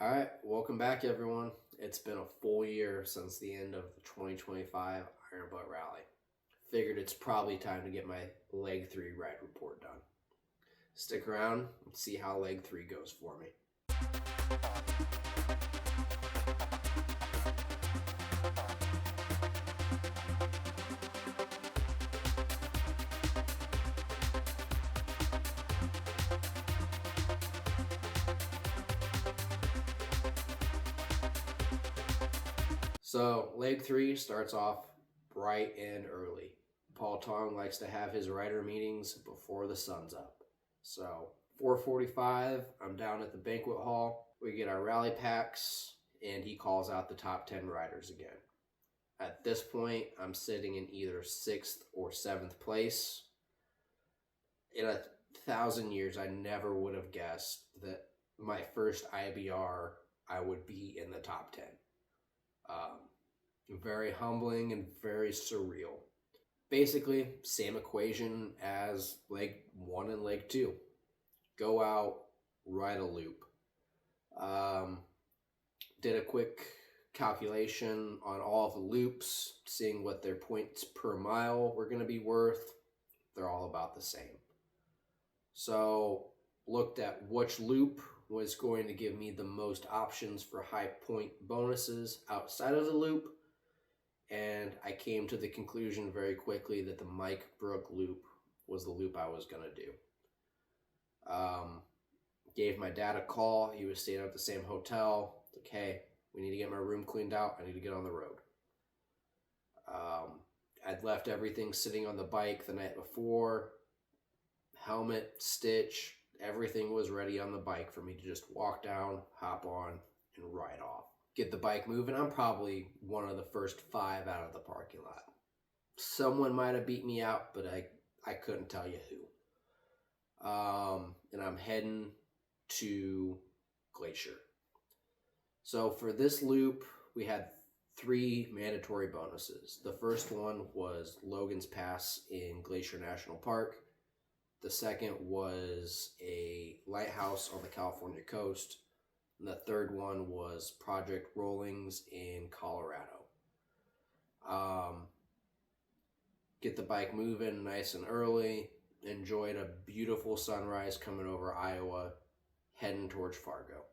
All right, welcome back, everyone. It's been a full year since the end of the 2025 Iron Butt Rally. Figured it's probably time to get my leg 3 ride report done. Stick around and see how leg 3 goes for me. So, leg 3 starts off bright and early. Paul Tong likes to have his rider meetings before the sun's up. So, 4:45, I'm down at the banquet hall. We get our rally packs, and he calls out the top 10 riders again. At this point, I'm sitting in either 6th or 7th place. In 1,000 years, I never would have guessed that my first IBR, I would be in the top 10. Very humbling and very surreal. Basically, same equation as leg 1 and leg 2. Go out, ride a loop. Did a quick calculation on all of the loops, seeing what their points per mile were going to be worth. They're all about the same. So, looked at which loop was going to give me the most options for high point bonuses outside of the loop, and I came to the conclusion very quickly that the Mike Brook loop was the loop I was going to do. Gave my dad a call. He was staying at the same hotel. Like, hey, we need to get my room cleaned out. I need to get on the road. I'd left everything sitting on the bike the night before. Helmet, stitch, everything was ready on the bike for me to just walk down, hop on, and ride off. Get the bike moving. I'm probably one of the first 5 out of the parking lot. Someone might have beat me out, but I couldn't tell you who. And I'm heading to Glacier. So for this loop, we had 3 mandatory bonuses. The first one was Logan's Pass in Glacier National Park. The second was a lighthouse on the California coast. And the third one was Project Rollings in Colorado. Get the bike moving nice and early. Enjoyed a beautiful sunrise coming over Iowa, heading towards Fargo.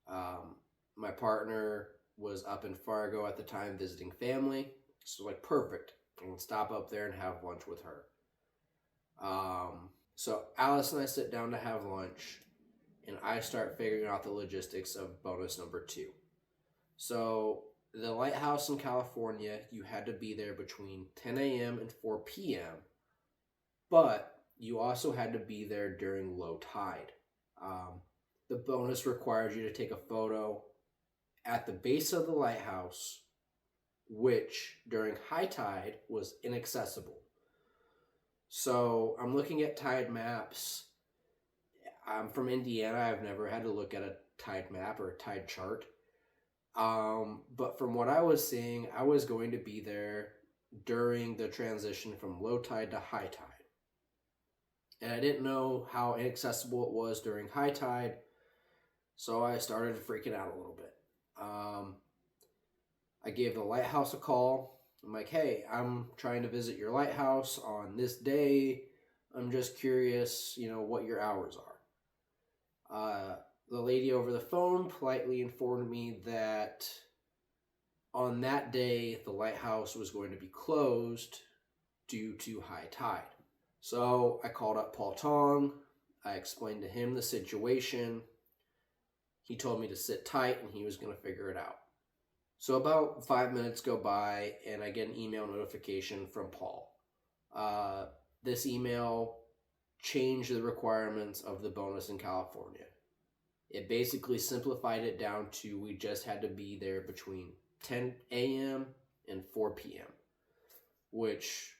My partner was up in Fargo at the time visiting family. So perfect. I can stop up there and have lunch with her. So Alice and I sit down to have lunch, and I start figuring out the logistics of bonus number 2. So the lighthouse in California, you had to be there between 10 a.m. and 4 p.m., but you also had to be there during low tide. The bonus requires you to take a photo at the base of the lighthouse, which during high tide was inaccessible. So I'm looking at tide maps. I'm from Indiana. I've never had to look at a tide map or a tide chart. But from what I was seeing, I was going to be there during the transition from low tide to high tide. And I didn't know how inaccessible it was during high tide, so I started freaking out a little bit. I gave the lighthouse a call. I'm like, hey, I'm trying to visit your lighthouse on this day. I'm just curious, what your hours are. The lady over the phone politely informed me that on that day, the lighthouse was going to be closed due to high tide. So I called up Paul Tong. I explained to him the situation. He told me to sit tight and he was going to figure it out. So about 5 minutes go by and I get an email notification from Paul. This email changed the requirements of the bonus in California. It basically simplified it down to we just had to be there between 10 a.m. and 4 p.m., which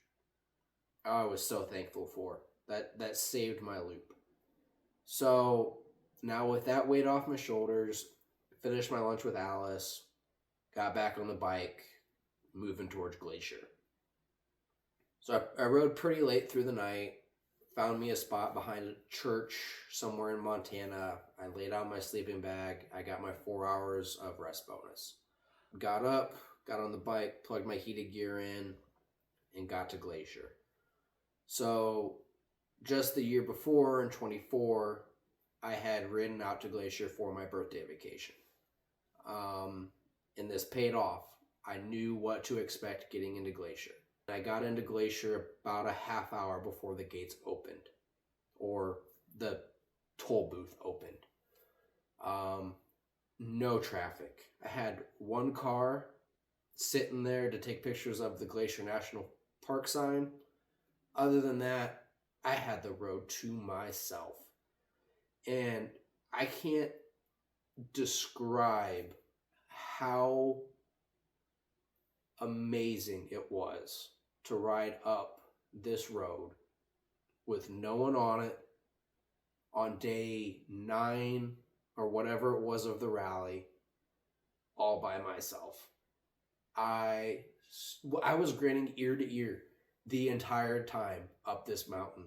I was so thankful for. That saved my loop. So now with that weight off my shoulders, finished my lunch with Alice, got back on the bike, moving towards Glacier. So I rode pretty late through the night, found me a spot behind a church somewhere in Montana. I laid out my sleeping bag. I got my 4 hours of rest bonus. Got up, got on the bike, plugged my heated gear in, and got to Glacier. So just the year before, in 24, I had ridden out to Glacier for my birthday vacation. And this paid off. I knew what to expect getting into Glacier. I got into Glacier about a half hour before the gates opened, or the toll booth opened. No traffic. I had one car sitting there to take pictures of the Glacier National Park sign. Other than that, I had the road to myself. And I can't describe how amazing it was to ride up this road with no one on it on day 9 or whatever it was of the rally, all by myself. I was grinning ear to ear the entire time up this mountain.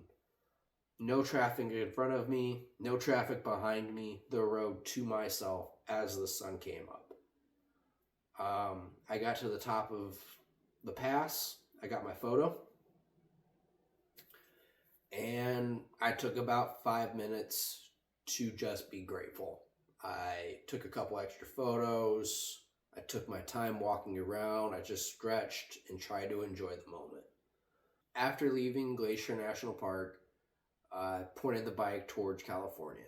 No traffic in front of me, no traffic behind me, the road to myself as the sun came up. I got to the top of the pass. I got my photo. And I took about 5 minutes to just be grateful. I took a couple extra photos. I took my time walking around. I just stretched and tried to enjoy the moment. After leaving Glacier National Park, I pointed the bike towards California.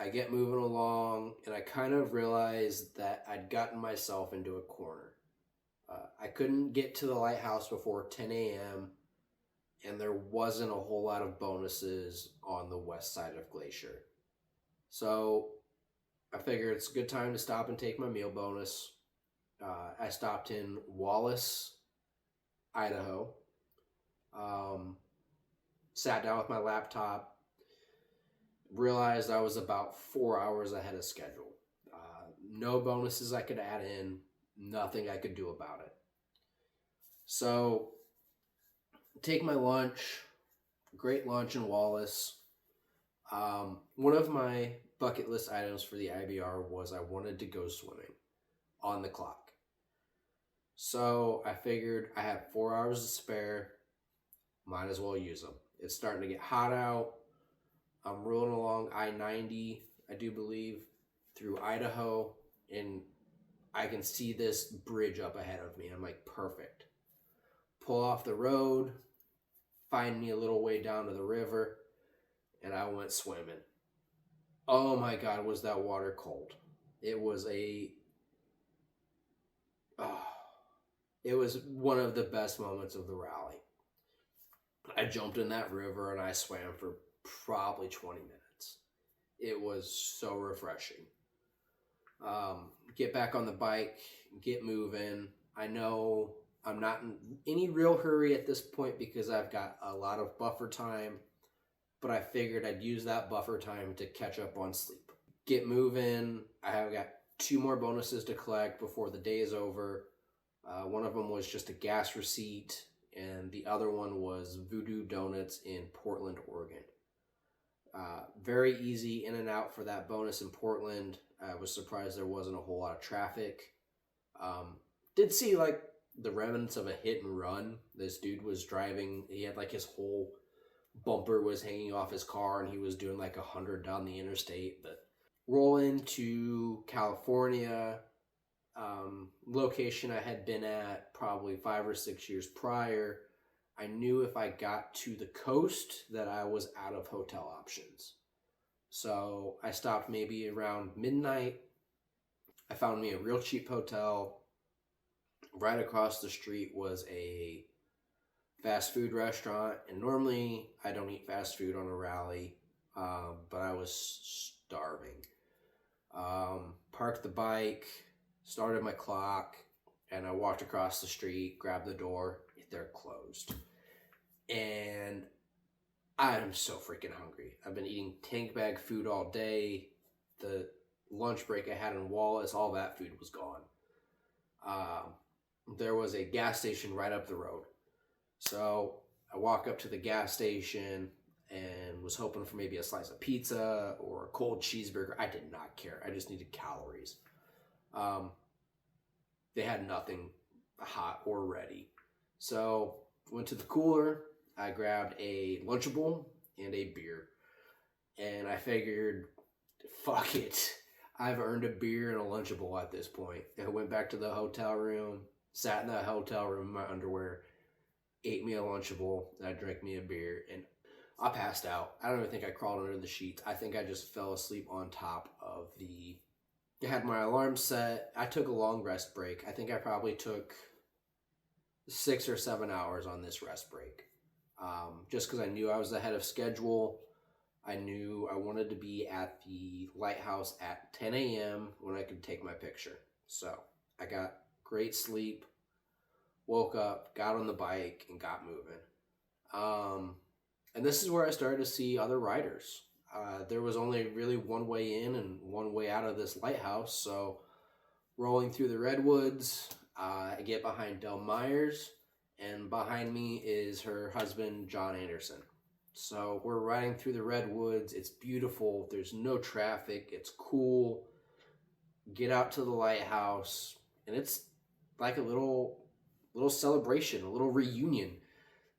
I get moving along, and I kind of realized that I'd gotten myself into a corner. I couldn't get to the lighthouse before 10 a.m., and there wasn't a whole lot of bonuses on the west side of Glacier. So I figured it's a good time to stop and take my meal bonus. I stopped in Wallace, Idaho. Sat down with my laptop, realized I was about 4 hours ahead of schedule. No bonuses I could add in, nothing I could do about it. So, take my lunch, great lunch in Wallace. One of my bucket list items for the IBR was I wanted to go swimming on the clock. So, I figured I have 4 hours to spare, might as well use them. It's starting to get hot out. I'm rolling along I-90, I do believe, through Idaho, and I can see this bridge up ahead of me. I'm like, perfect. Pull off the road, find me a little way down to the river, and I went swimming. Oh my God, was that water cold. It was one of the best moments of the rally. I jumped in that river and I swam for probably 20 minutes. It was so refreshing. Get back on the bike, get moving. I know I'm not in any real hurry at this point because I've got a lot of buffer time, but I figured I'd use that buffer time to catch up on sleep. Get moving. I have got 2 more bonuses to collect before the day is over. One of them was just a gas receipt, and the other one was Voodoo Donuts in Portland, Oregon. Very easy in and out for that bonus in Portland. I was surprised there wasn't a whole lot of traffic. Did see like the remnants of a hit and run. This dude was driving, he had like his whole bumper was hanging off his car and he was doing like 100 down the interstate. But roll into California, location I had been at probably 5 or 6 years prior. I knew if I got to the coast that I was out of hotel options. So I stopped maybe around midnight. I found me a real cheap hotel. Right across the street was a fast food restaurant. And normally I don't eat fast food on a rally, but I was starving. Parked the bike, started my clock, and I walked across the street, grabbed the door. They're closed. And I'm so freaking hungry. I've been eating tank bag food all day. The lunch break I had in Wallace, all that food was gone. There was a gas station right up the road. So I walk up to the gas station and was hoping for maybe a slice of pizza or a cold cheeseburger. I did not care. I just needed calories. They had nothing hot or ready. So went to the cooler. I grabbed a Lunchable and a beer. And I figured, fuck it. I've earned a beer and a Lunchable at this point. And I went back to the hotel room, sat in that hotel room in my underwear, ate me a Lunchable, and I drank me a beer, and I passed out. I don't even think I crawled under the sheets. I think I just fell asleep on top of the... I had my alarm set. I took a long rest break. I think I probably took 6 or 7 hours on this rest break. Just because I knew I was ahead of schedule. I knew I wanted to be at the lighthouse at 10 a.m. when I could take my picture. So I got great sleep, woke up, got on the bike, and got moving. And this is where I started to see other riders. There was only really one way in and one way out of this lighthouse. So rolling through the redwoods, I get behind Del Myers, and behind me is her husband, John Anderson. So we're riding through the redwoods. It's beautiful. There's no traffic. It's cool. Get out to the lighthouse, and it's like a little celebration, a little reunion.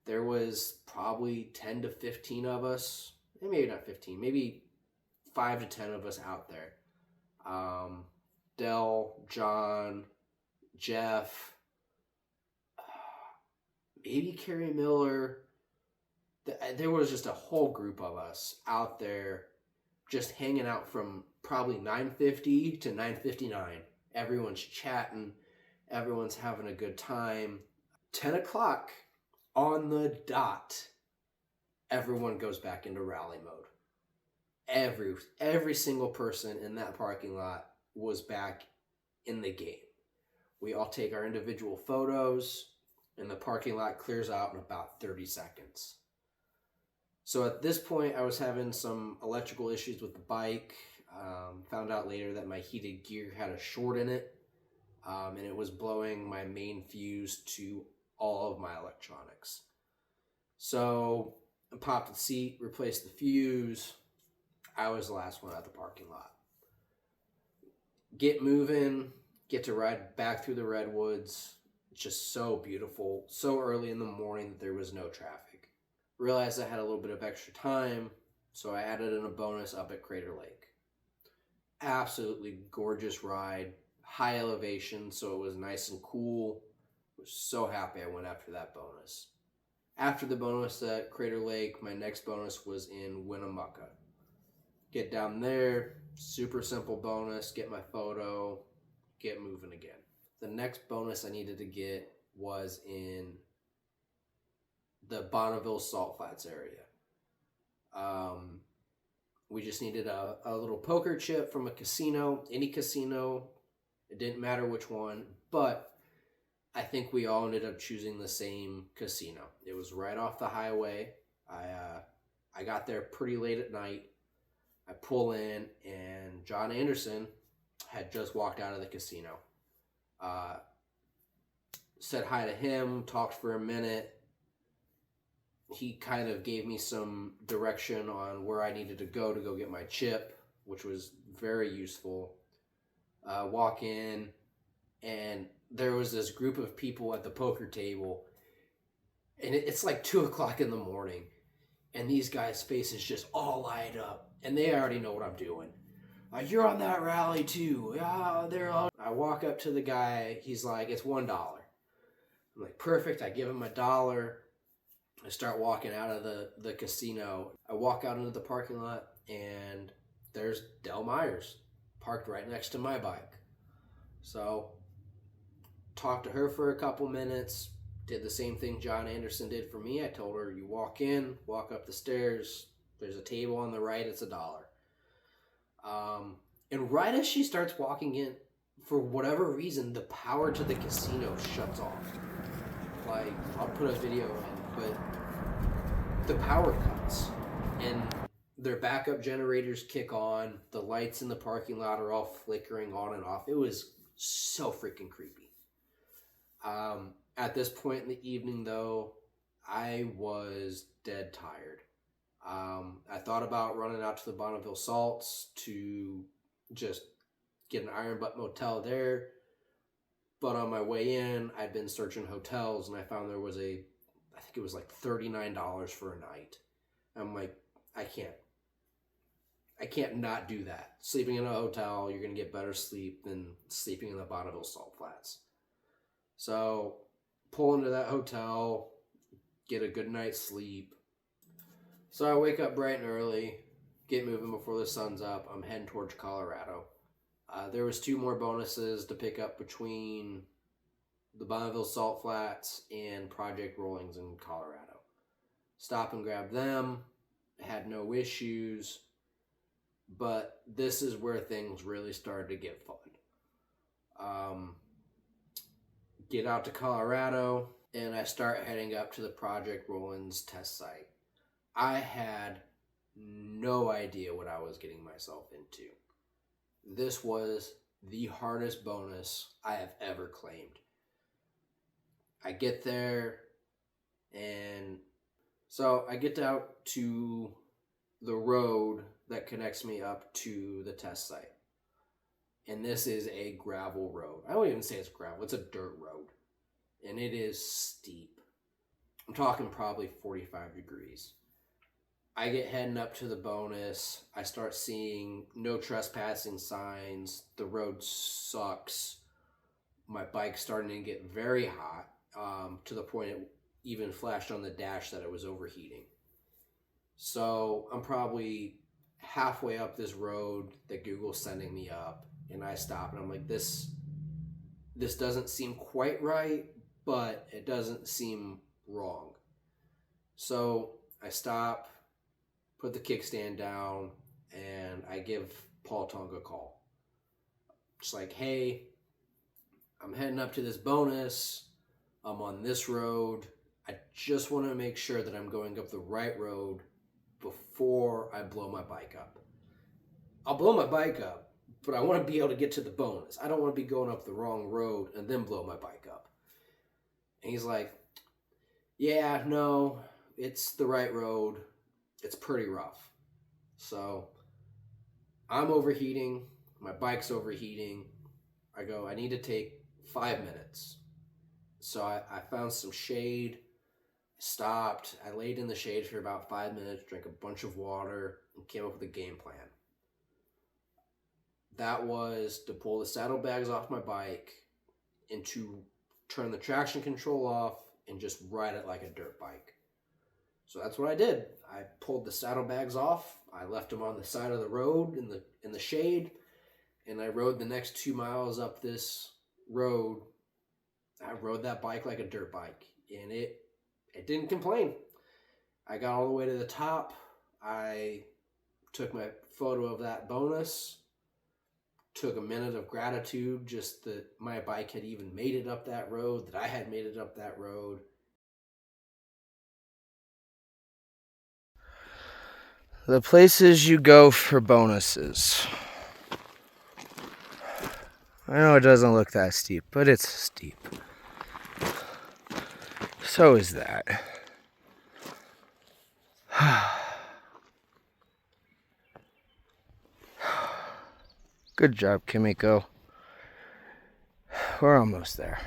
There was probably 10 to 15 of us. Maybe not 15, maybe 5 to 10 of us out there. Del, John, Jeff, maybe Carrie Miller. There was just a whole group of us out there just hanging out from probably 9:50 to 9:59. Everyone's chatting. Everyone's having a good time. 10 o'clock on the dot, everyone goes back into rally mode. Every single person in that parking lot was back in the game. We all take our individual photos, and the parking lot clears out in about 30 seconds. So at this point, I was having some electrical issues with the bike. Found out later that my heated gear had a short in it, and it was blowing my main fuse to all of my electronics. So I popped the seat, replaced the fuse. I was the last one out the parking lot. Get moving, get to ride back through the redwoods. It's just so beautiful. So early in the morning that there was no traffic. Realized I had a little bit of extra time, so I added in a bonus up at Crater Lake. Absolutely gorgeous ride, high elevation, so it was nice and cool. I was so happy I went after that bonus. After the bonus at Crater Lake, my next bonus was in Winnemucca. Get down there, super simple bonus, get my photo, get moving again. The next bonus I needed to get was in the Bonneville Salt Flats area. We just needed a little poker chip from a casino, any casino. It didn't matter which one, but I think we all ended up choosing the same casino. It was right off the highway. I got there pretty late at night. I pull in, and John Anderson had just walked out of the casino. Said hi to him, talked for a minute. He kind of gave me some direction on where I needed to go get my chip, which was very useful. Walk in, and there was this group of people at the poker table, and it's like 2 o'clock in the morning, and these guys' faces just all light up, and they already know what I'm doing. You're on that rally too. They're all... I walk up to the guy. He's like, it's $1. I'm like, perfect. I give him $1. I start walking out of the casino. I walk out into the parking lot, and there's Del Myers parked right next to my bike. So talked to her for a couple minutes, did the same thing John Anderson did for me. I told her, you walk in, walk up the stairs, there's a table on the right, it's $1. And right as she starts walking in, for whatever reason, the power to the casino shuts off. Like, I'll put a video in, but the power cuts, and their backup generators kick on, the lights in the parking lot are all flickering on and off. It was so freaking creepy. At this point in the evening, though, I was dead tired. I thought about running out to the Bonneville Salts to just get an Iron Butt motel there. But on my way in, I'd been searching hotels and I found there was I think it was like $39 for a night. I'm like, I can't. I can't not do that. Sleeping in a hotel, you're going to get better sleep than sleeping in the Bonneville Salt Flats. So, pull into that hotel, get a good night's sleep. So I wake up bright and early, get moving before the sun's up. I'm heading towards Colorado. There was 2 more bonuses to pick up between the Bonneville Salt Flats and Project Rollings in Colorado. Stop and grab them. Had no issues. But this is where things really started to get fun. Get out to Colorado, and I start heading up to the Project Rollins test site. I had no idea what I was getting myself into. This was the hardest bonus I have ever claimed. I get there, and so I get out to the road that connects me up to the test site. And this is a gravel road. I won't even say it's gravel, it's a dirt road. And it is steep. I'm talking probably 45 degrees. I get heading up to the bonus. I start seeing no trespassing signs. The road sucks. My bike's starting to get very hot, to the point it even flashed on the dash that it was overheating. So I'm probably halfway up this road that Google's sending me up, and I stop and I'm like, this doesn't seem quite right, but it doesn't seem wrong. So I stop, put the kickstand down, and I give Paul Tonga a call. Just like, hey, I'm heading up to this bonus. I'm on this road. I just want to make sure that I'm going up the right road before I blow my bike up. I'll blow my bike up, but I want to be able to get to the bonus. I don't want to be going up the wrong road and then blow my bike up. And he's like, yeah, no, it's the right road. It's pretty rough. So I'm overheating. My bike's overheating. I go, I need to take 5 minutes. So I found some shade, stopped. I laid in the shade for about 5 minutes, drank a bunch of water, and came up with a game plan. That was to pull the saddlebags off my bike and to turn the traction control off and just ride it like a dirt bike. So that's what I did. I pulled the saddlebags off. I left them on the side of the road in the shade, and I rode the next 2 miles up this road. I rode that bike like a dirt bike, and it didn't complain. I got all the way to the top. I took my photo of that bonus, took a minute of gratitude just that my bike had even made it up that road, that I had made it up that road. The places you go for bonuses. I know it doesn't look that steep, but it's steep. So is that. Good job, Kimiko. We're almost there.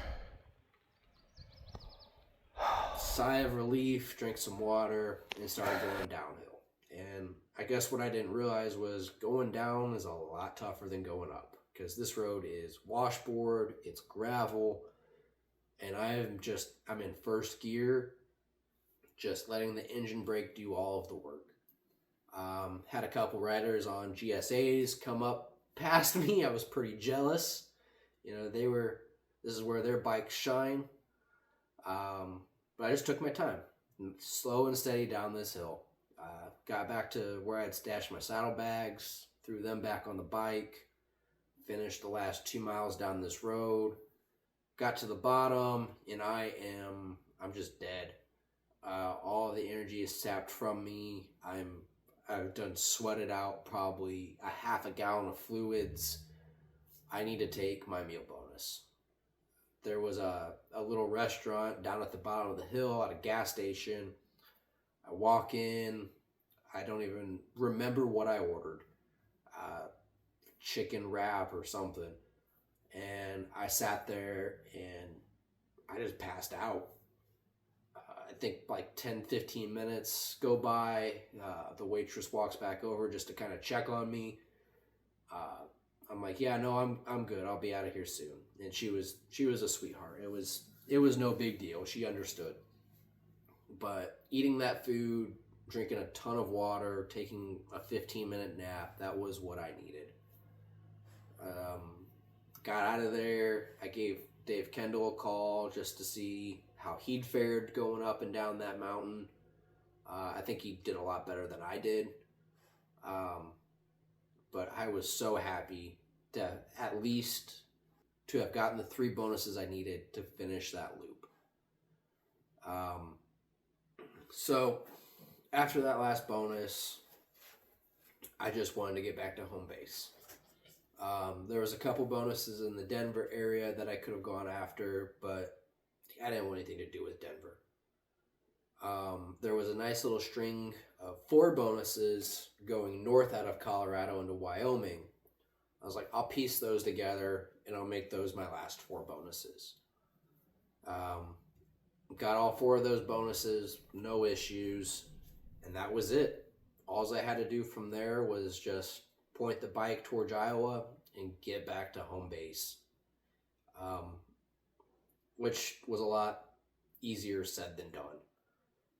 Sigh of relief, drank some water, and started going downhill. And I guess what I didn't realize was going down is a lot tougher than going up, because this road is washboard, it's gravel, and I'm in first gear, just letting the engine brake do all of the work. Had a couple riders on GSAs come up past me. I was pretty jealous. You know, this is where their bikes shine. But I just took my time, slow and steady down this hill. Got back to where I'd stashed my saddlebags, threw them back on the bike, finished the last 2 miles down this road, got to the bottom, and I'm just dead. All the energy is sapped from me. I've done sweated out probably a half a gallon of fluids. I need to take my meal bonus. There was a little restaurant down at the bottom of the hill at a gas station. I walk in. I don't even remember what I ordered. Uh, Chicken wrap or something. And I sat there and I just passed out. I think like 10, 15 minutes go by. The waitress walks back over just to kind of check on me. I'm like, yeah, no, I'm good. I'll be out of here soon. And she was a sweetheart. It was no big deal. She understood. But eating that food, drinking a ton of water, taking a 15-minute nap, that was what I needed. Got out of there. I gave Dave Kendall a call just to see how he'd fared going up and down that mountain. I think he did a lot better than I did. But I was so happy to at least to have gotten the 3 bonuses I needed to finish that loop. So after that last bonus, I just wanted to get back to home base. There was a couple bonuses in the Denver area that I could have gone after, but I didn't want anything to do with Denver. There was a nice little string of 4 bonuses going north out of Colorado into Wyoming. I was like, I'll piece those together and I'll make those my last 4 bonuses. Got all 4 of those bonuses, no issues, and that was it. All I had to do from there was just point the bike towards Iowa and get back to home base, which was a lot easier said than done.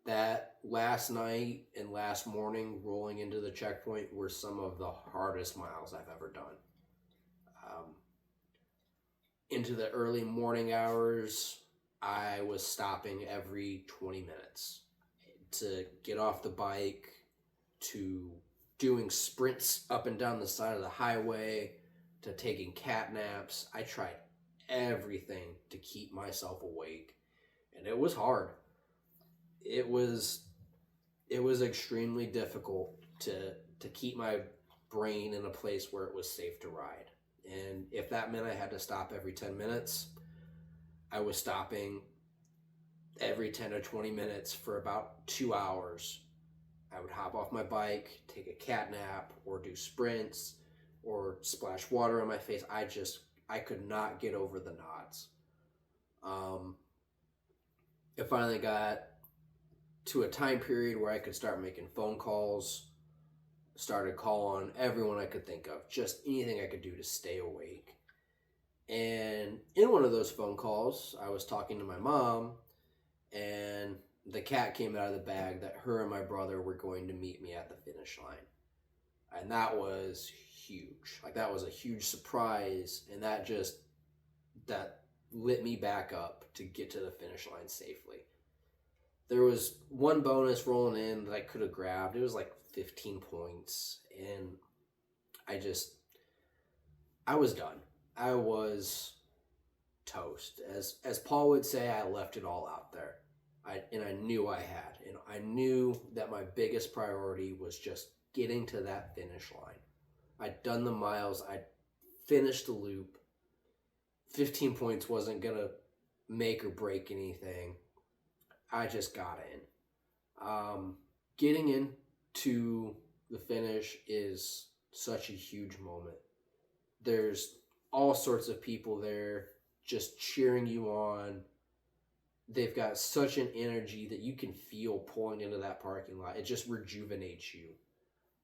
That last night and last morning rolling into the checkpoint were some of the hardest miles I've ever done. Into the early morning hours, I was stopping every 20 minutes to get off the bike, to doing sprints up and down the side of the highway, to taking cat naps. I tried everything to keep myself awake, and it was hard. It was extremely difficult to keep my brain in a place where it was safe to ride. And if that meant I had to stop every 10 minutes, I was stopping every 10 to 20 minutes for about 2 hours. I would hop off my bike, take a cat nap, or do sprints, or splash water on my face. I could not get over the knots. It finally got to a time period where I could start making phone calls, started calling everyone I could think of, just anything I could do to stay awake. And in one of those phone calls, I was talking to my mom, and the cat came out of the bag that her and my brother were going to meet me at the finish line. And that was huge. Like, that was a huge surprise, and that lit me back up to get to the finish line safely. There was one bonus rolling in that I could have grabbed. It was like 15 points, and I was done. I was toast. As Paul would say, I left it all out there. I knew I had. And I knew that my biggest priority was just getting to that finish line. I'd done the miles. I'd finished the loop. 15 points wasn't going to make or break anything. I just got in. Getting into the finish is such a huge moment. There's all sorts of people there just cheering you on. They've got such an energy that you can feel pulling into that parking lot. It just rejuvenates you.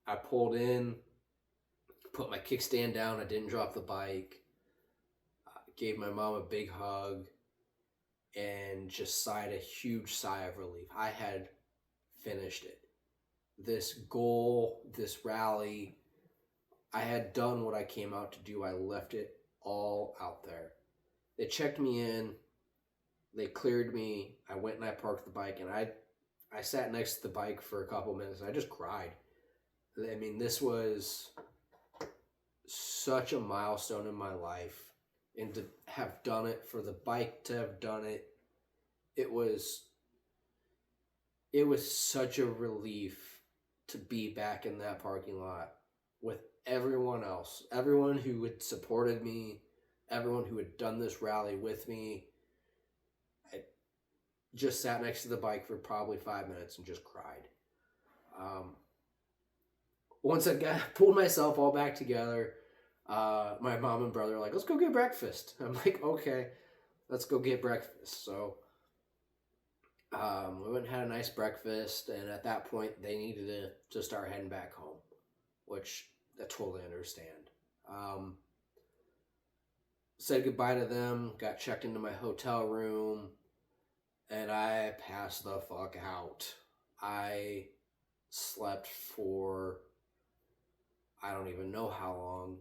I pulled in, put my kickstand down. I didn't drop the bike. Gave my mom a big hug and just sighed a huge sigh of relief. I had finished it. This goal, this rally, I had done what I came out to do. I left it all out there. They checked me in. They cleared me. I went and I parked the bike, and I sat next to the bike for a couple minutes. And I just cried. I mean, this was such a milestone in my life. And to have done it, for the bike to have done it, it was such a relief to be back in that parking lot with everyone else, everyone who had supported me, everyone who had done this rally with me. I just sat next to the bike for probably 5 minutes and just cried. Once I pulled myself all back together, my mom and brother were like, let's go get breakfast. I'm like, okay, let's go get breakfast. So we went and had a nice breakfast, and at that point, they needed to start heading back home, which I totally understand. Said goodbye to them, got checked into my hotel room, and I passed the fuck out. I slept for I don't even know how long.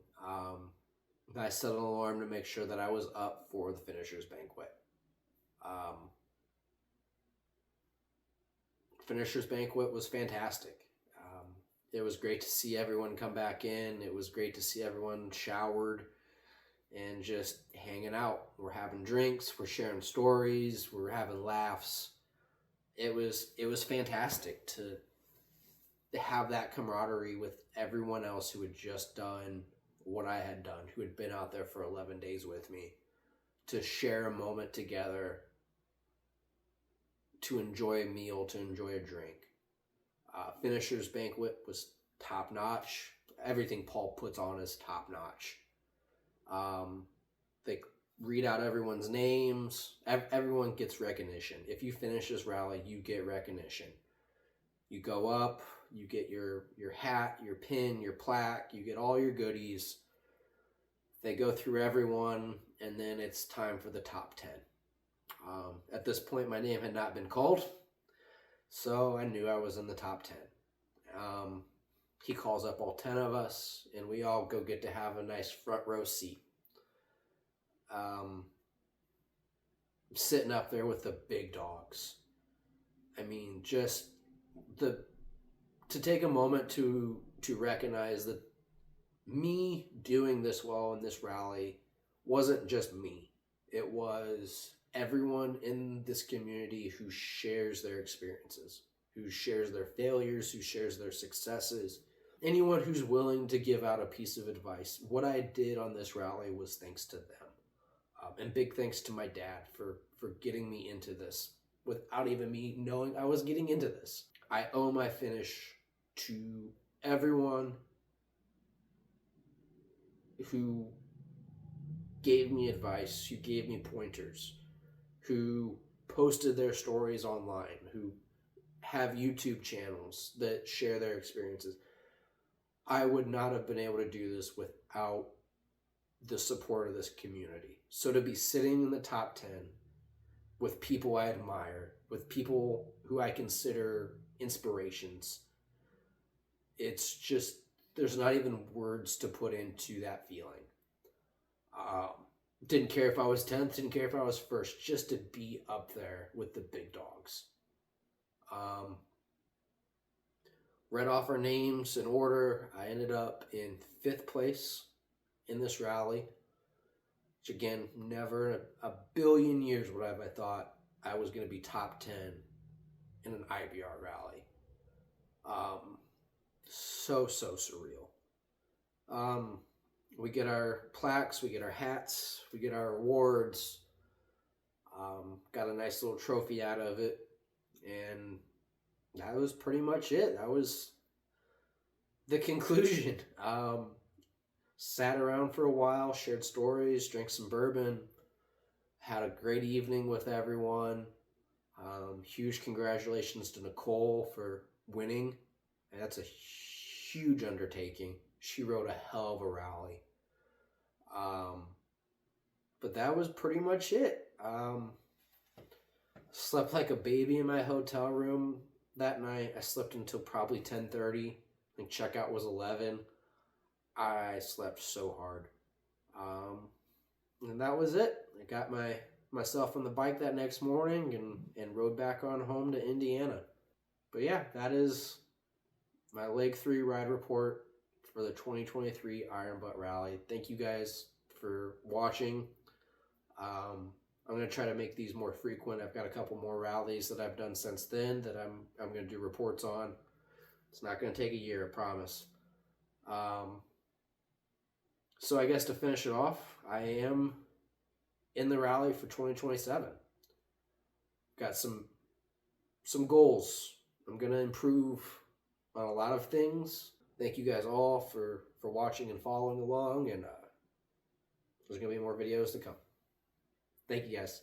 I set an alarm to make sure that I was up for the finishers banquet. Finishers banquet was fantastic. It was great to see everyone come back in. It was great to see everyone showered and just hanging out. We're having drinks, we're sharing stories, we're having laughs. It was fantastic to have that camaraderie with everyone else who had just done what I had done, who had been out there for 11 days with me, to share a moment together, to enjoy a meal, to enjoy a drink. Finishers banquet was top notch. Everything Paul puts on is top notch. They read out everyone's names. Everyone gets recognition. If you finish this rally, you get recognition. You go up, you get your hat, your pin, your plaque, you get all your goodies. They go through everyone, and then it's time for the top 10. At this point, my name had not been called, so I knew I was in the top 10. He calls up all 10 of us, and we all go get to have a nice front row seat. Sitting up there with the big dogs. I mean, just to take a moment to recognize that me doing this well in this rally wasn't just me. It was everyone in this community who shares their experiences, who shares their failures, who shares their successes. Anyone who's willing to give out a piece of advice. What I did on this rally was thanks to them. And big thanks to my dad for getting me into this without even me knowing I was getting into this. I owe my finish to everyone who gave me advice, who gave me pointers, who posted their stories online, who have YouTube channels that share their experiences. I would not have been able to do this without the support of this community. So to be sitting in the top 10 with people I admire, with people who I consider inspirations, it's just, there's not even words to put into that feeling. Didn't care if I was 10th, didn't care if I was first, just to be up there with the big dogs. Read off our names in order. I ended up in 5th place in this rally, which again, never in a billion years would have I thought I was going to be top 10 in an IBR rally. So surreal. We get our plaques, we get our hats, we get our awards. Got a nice little trophy out of it, and that was pretty much it. That was the conclusion. Sat around for a while, shared stories, drank some bourbon, had a great evening with everyone. Huge congratulations to Nicole for winning. And that's a huge undertaking. She rode a hell of a rally. But that was pretty much it. Slept like a baby in my hotel room that night. I slept until probably 10:30. I think checkout was 11. I slept so hard. And that was it. I got myself on the bike that next morning and rode back on home to Indiana. But yeah, that is my Leg 3 ride report for the 2023 Iron Butt Rally. Thank you guys for watching. I'm going to try to make these more frequent. I've got a couple more rallies that I've done since then that I'm going to do reports on. It's not going to take a year, I promise. So I guess to finish it off, I am in the rally for 2027. Got some goals. I'm gonna improve on a lot of things. Thank you guys all for watching and following along, and there's gonna be more videos to come. Thank you guys.